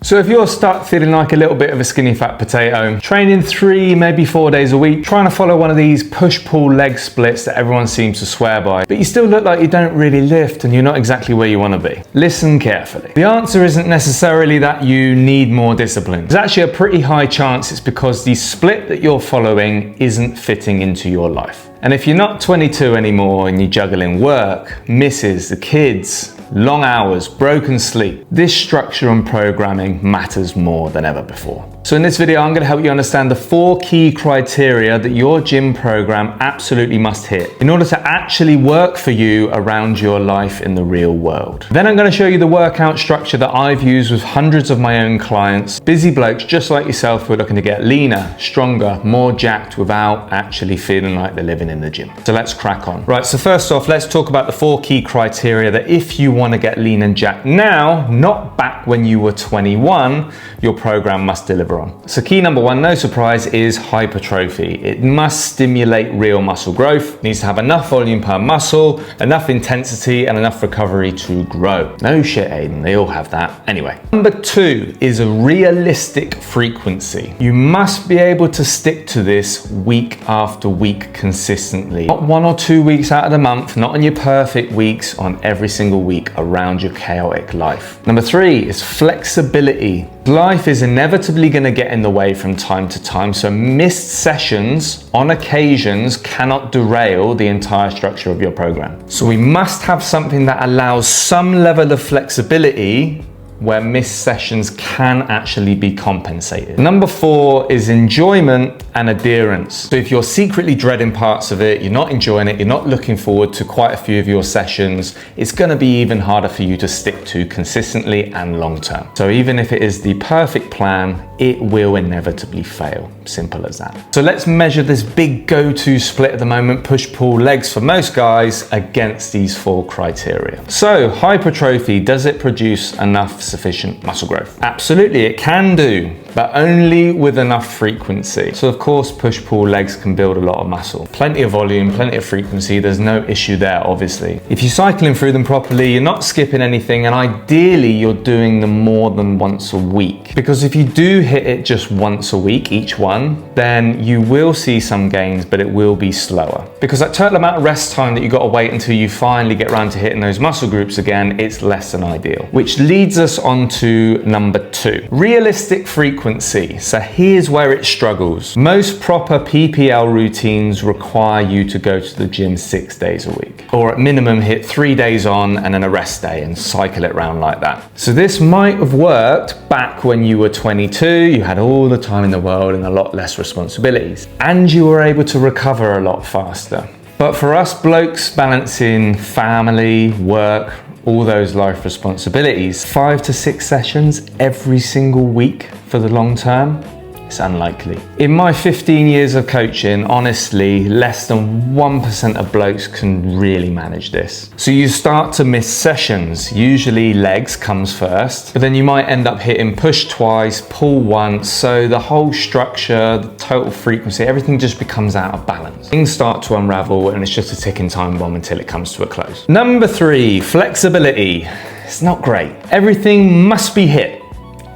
So if you're stuck feeling like a little bit of a skinny fat potato, training 3, maybe 4 days a week, trying to follow one of these push-pull leg splits that everyone seems to swear by, but you still look like you don't really lift and you're not exactly where you want to be, listen carefully. The answer isn't necessarily that you need more discipline. There's actually a pretty high chance it's because the split that you're following isn't fitting into your life. And if you're not 22 anymore and you're juggling work, misses, the kids, long hours, broken sleep, this structure and programming matters more than ever before. So in this video, I'm going to help you understand the 4 key criteria that your gym program absolutely must hit in order to actually work for you around your life in the real world. Then I'm going to show you the workout structure that I've used with hundreds of my own clients, busy blokes just like yourself who are looking to get leaner, stronger, more jacked without actually feeling like they're living in the gym. So let's crack on. Right, so first off, let's talk about the 4 key criteria that if you want to get lean and jacked now, not back when you were 21, your program must deliver on. So key number 1, no surprise, is hypertrophy. It must stimulate real muscle growth. It needs to have enough volume per muscle, enough intensity, and enough recovery to grow. No shit, Aiden, they all have that. Anyway. Number 2 is a realistic frequency. You must be able to stick to this week after week consistently. Not 1 or 2 weeks out of the month, not on your perfect weeks, on every single week around your chaotic life. Number 3 is flexibility. Life is inevitably going to get in the way from time to time, so missed sessions on occasions cannot derail the entire structure of your program. So we must have something that allows some level of flexibility where missed sessions can actually be compensated. Number 4 is enjoyment and adherence. So if you're secretly dreading parts of it, you're not enjoying it, you're not looking forward to quite a few of your sessions, it's gonna be even harder for you to stick to consistently and long term. So even if it is the perfect plan, it will inevitably fail. Simple as that. So let's measure this big go-to split at the moment, push-pull legs for most guys, against these 4 criteria. So hypertrophy, does it produce enough sufficient muscle growth? Absolutely, it can do, but only with enough frequency. So of course, push-pull legs can build a lot of muscle. Plenty of volume, plenty of frequency, there's no issue there, obviously. If you're cycling through them properly, you're not skipping anything, and ideally you're doing them more than once a week. Because if you do hit it just once a week, each one, then you will see some gains, but it will be slower. Because that total amount of rest time that you gotta wait until you finally get around to hitting those muscle groups again, it's less than ideal. Which leads us on to number 2, realistic frequency. So here's where it struggles. Most proper PPL routines require you to go to the gym 6 days a week, or at minimum hit 3 days on and then a rest day and cycle it around like that. So this might have worked back when you were 22, you had all the time in the world and a lot less responsibilities, and you were able to recover a lot faster. But for us blokes balancing family, work, all those life responsibilities, 5 to 6 sessions every single week for the long term, it's unlikely. In my 15 years of coaching, honestly, less than 1% of blokes can really manage this. So you start to miss sessions. Usually legs comes first, but then you might end up hitting push twice, pull once, so the whole structure, the total frequency, everything just becomes out of balance. Things start to unravel and it's just a ticking time bomb until it comes to a close. Number 3, flexibility. It's not great. Everything must be hit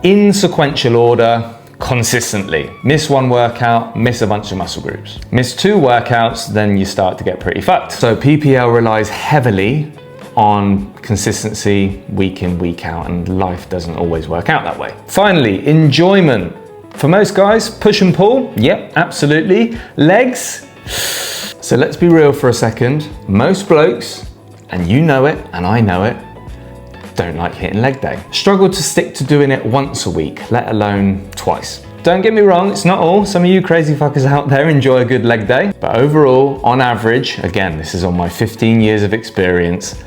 in sequential order, consistently. Miss 1 workout, miss a bunch of muscle groups. Miss 2 workouts, then you start to get pretty fucked. So PPL relies heavily on consistency week in, week out, and life doesn't always work out that way. Finally, enjoyment. For most guys, push and pull, yep, absolutely. Legs, so let's be real for a second. Most blokes, and you know it, and I know it, don't like hitting leg day. Struggle to stick to doing it once a week, let alone twice. Don't get me wrong, it's not all. Some of you crazy fuckers out there enjoy a good leg day. But overall, on average, again, this is on my 15 years of experience,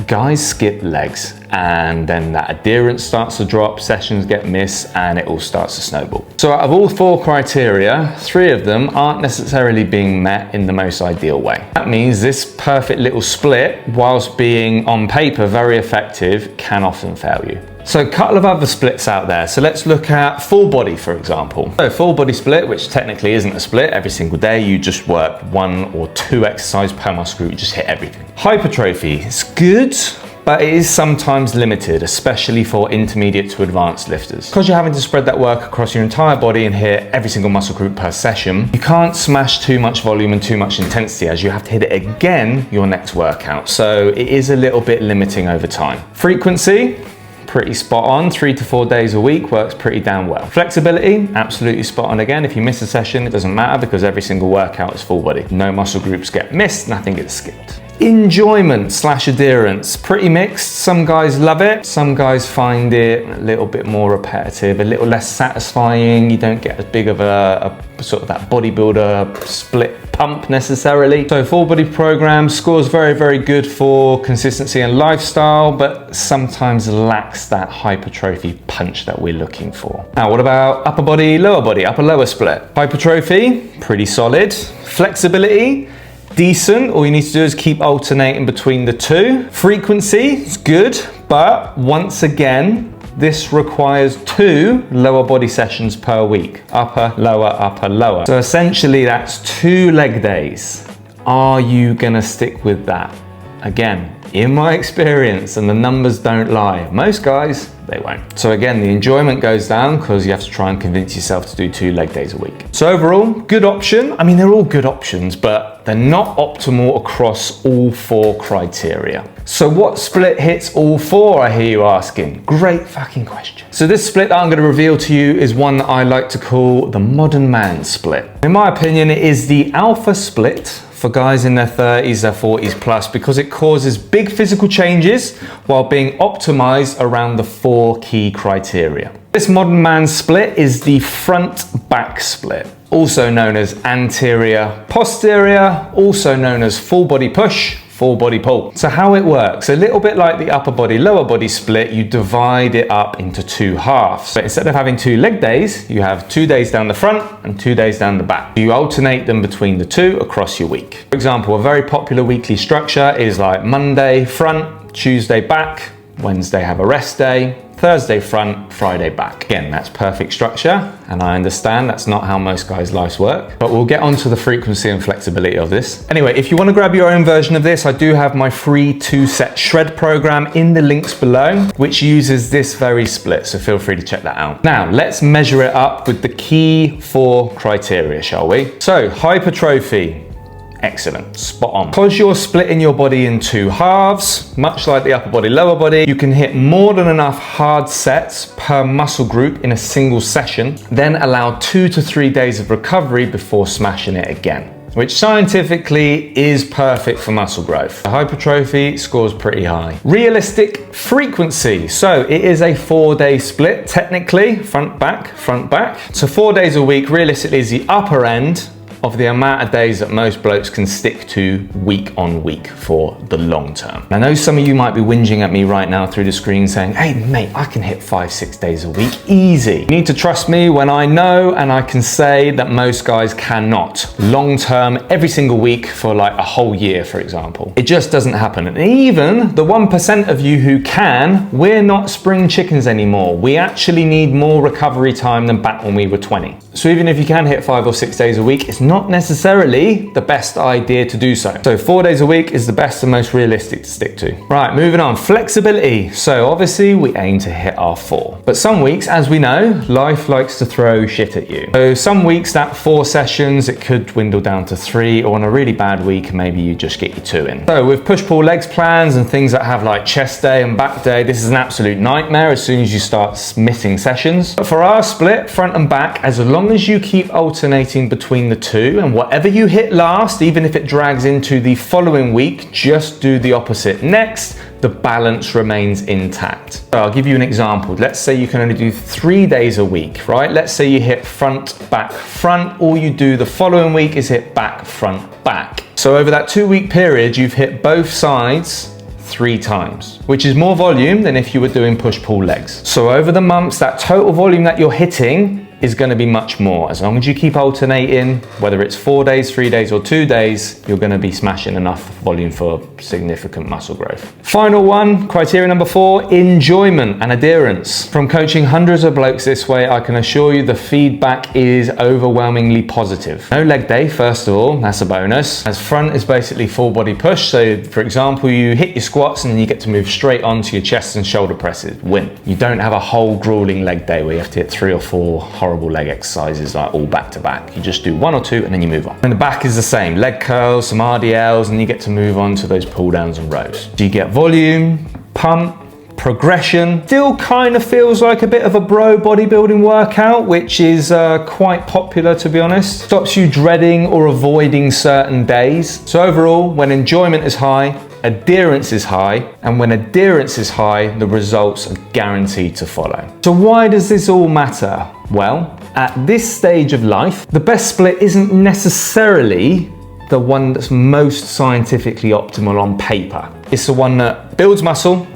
guys skip legs, and then that adherence starts to drop, sessions get missed, and it all starts to snowball. So out of all 4 criteria, 3 of them aren't necessarily being met in the most ideal way. That means this perfect little split, whilst being on paper very effective, can often fail you. So a couple of other splits out there. So let's look at full body, for example. So full body split, which technically isn't a split, every single day you just work 1 or 2 exercises per muscle group, you just hit everything. Hypertrophy is good, but it is sometimes limited, especially for intermediate to advanced lifters. Because you're having to spread that work across your entire body and hit every single muscle group per session, you can't smash too much volume and too much intensity, as you have to hit it again your next workout. So it is a little bit limiting over time. Frequency, pretty spot on. 3 to 4 days a week works pretty damn well. Flexibility, absolutely spot on again. If you miss a session, it doesn't matter because every single workout is full body. No muscle groups get missed, nothing gets skipped. Enjoyment / adherence, pretty mixed. Some guys love it, some guys find it a little bit more repetitive, a little less satisfying. You don't get as big of a sort of that bodybuilder split pump necessarily. So full body program scores very, very good for consistency and lifestyle, but sometimes lacks that hypertrophy punch that we're looking for. Now, what about upper body, upper lower split? Hypertrophy, pretty solid. Flexibility, decent. All you need to do is keep alternating between the two. Frequency is good, but once again, this requires 2 lower body sessions per week. Upper, lower. So essentially that's 2 leg days. Are you gonna stick with that? Again, in my experience, and the numbers don't lie, most guys, they won't. So again, the enjoyment goes down because you have to try and convince yourself to do 2 leg days a week. So overall, good option. I mean, they're all good options, but they're not optimal across all 4 criteria. So what split hits all 4, I hear you asking? Great fucking question. So this split that I'm gonna reveal to you is one that I like to call the modern man split. In my opinion, it is the alpha split for guys in their 30s, their 40s plus, because it causes big physical changes while being optimized around the 4 key criteria. This modern man split is the front back split, also known as anterior posterior, also known as full body push, full body pull. So how it works, a little bit like the upper body, lower body split, you divide it up into 2 halves. But instead of having 2 leg days, you have 2 days down the front and 2 days down the back. You alternate them between the 2 across your week. For example, a very popular weekly structure is like Monday front, Tuesday back, Wednesday have a rest day, Thursday front, Friday back. Again, that's perfect structure, and I understand that's not how most guys' lives work, but we'll get onto the frequency and flexibility of this. Anyway, if you want to grab your own version of this, I do have my free 2-set shred program in the links below, which uses this very split, so feel free to check that out. Now, let's measure it up with the key 4 criteria, shall we? So, hypertrophy. Excellent, spot on. Because you're splitting your body in 2 halves, much like the upper body, lower body, you can hit more than enough hard sets per muscle group in a single session, then allow 2 to 3 days of recovery before smashing it again, which scientifically is perfect for muscle growth. The hypertrophy scores pretty high. Realistic frequency. So it is a 4-day split, technically, front back. So 4 days a week realistically is the upper end of the amount of days that most blokes can stick to week on week for the long term. I know some of you might be whinging at me right now through the screen saying, hey mate, I can hit 5-6 days a week, easy. You need to trust me when I know and I can say that most guys cannot. Long term, every single week for like a whole year, for example. It just doesn't happen. And even the 1% of you who can, we're not spring chickens anymore. We actually need more recovery time than back when we were 20. So even if you can hit 5 or 6 days a week, it's not necessarily the best idea to do so. So 4 days a week is the best and most realistic to stick to. Right, moving on, flexibility. So obviously we aim to hit our 4. But some weeks, as we know, life likes to throw shit at you. So some weeks that 4 sessions, it could dwindle down to 3, or on a really bad week, maybe you just get your 2 in. So with push-pull legs plans and things that have like chest day and back day, this is an absolute nightmare as soon as you start missing sessions. But for our split, front and back, as long as you keep alternating between the 2, and whatever you hit last, even if it drags into the following week, just do the opposite next. The balance remains intact. So I'll give you an example. Let's say you can only do 3 days a week, right? Let's say you hit front, back, front. All you do the following week is hit back, front, back. So over that 2-week period, you've hit both sides 3 times, which is more volume than if you were doing push-pull legs. So over the months, that total volume that you're hitting is going to be much more. As long as you keep alternating, whether it's 4 days, 3 days, or 2 days, you're going to be smashing enough volume for significant muscle growth. Final one, criteria number 4, enjoyment and adherence. From coaching hundreds of blokes this way, I can assure you the feedback is overwhelmingly positive. No leg day, first of all, that's a bonus, as front is basically full body push. So for example, you hit your squats and then you get to move straight onto your chest and shoulder presses, win. You don't have a whole grueling leg day where you have to hit 3 or 4 horrible leg exercises like all back to back. You just do 1 or 2 and then you move on. And the back is the same, leg curls, some RDLs, and you get to move on to those pull downs and rows. Do you get volume, pump, progression? Still kind of feels like a bit of a bro bodybuilding workout, which is quite popular, to be honest. Stops you dreading or avoiding certain days. So overall, when enjoyment is high, adherence is high, and when adherence is high, the results are guaranteed to follow. So why does this all matter? Well, at this stage of life, the best split isn't necessarily the one that's most scientifically optimal on paper. It's the one that builds muscle,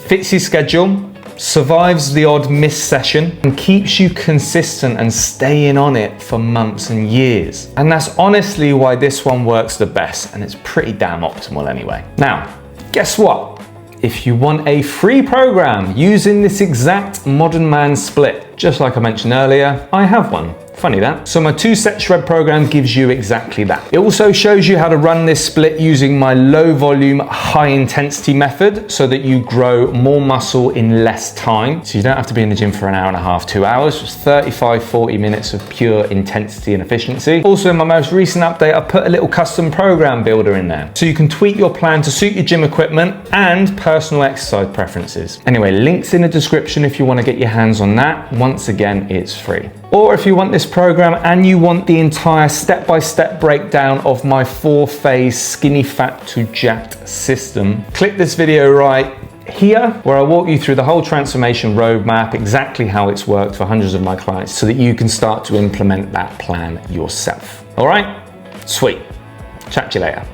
fits your schedule, survives the odd missed session, and keeps you consistent and staying on it for months and years. And that's honestly why this one works the best, and it's pretty damn optimal anyway. Now, guess what? If you want a free program using this exact Modern Man split, just like I mentioned earlier, I have one. Funny that. So my 2-set shred program gives you exactly that. It also shows you how to run this split using my low volume, high intensity method so that you grow more muscle in less time. So you don't have to be in the gym for an hour and a half, 2 hours, just 35, 40 minutes of pure intensity and efficiency. Also in my most recent update, I put a little custom program builder in there. So you can tweak your plan to suit your gym equipment and personal exercise preferences. Anyway, links in the description if you want to get your hands on that. Once again, it's free. Or if you want this program and you want the entire step-by-step breakdown of my 4-phase skinny fat to jacked system, click this video right here where I walk you through the whole transformation roadmap, exactly how it's worked for hundreds of my clients so that you can start to implement that plan yourself. All right, sweet. Chat to you later.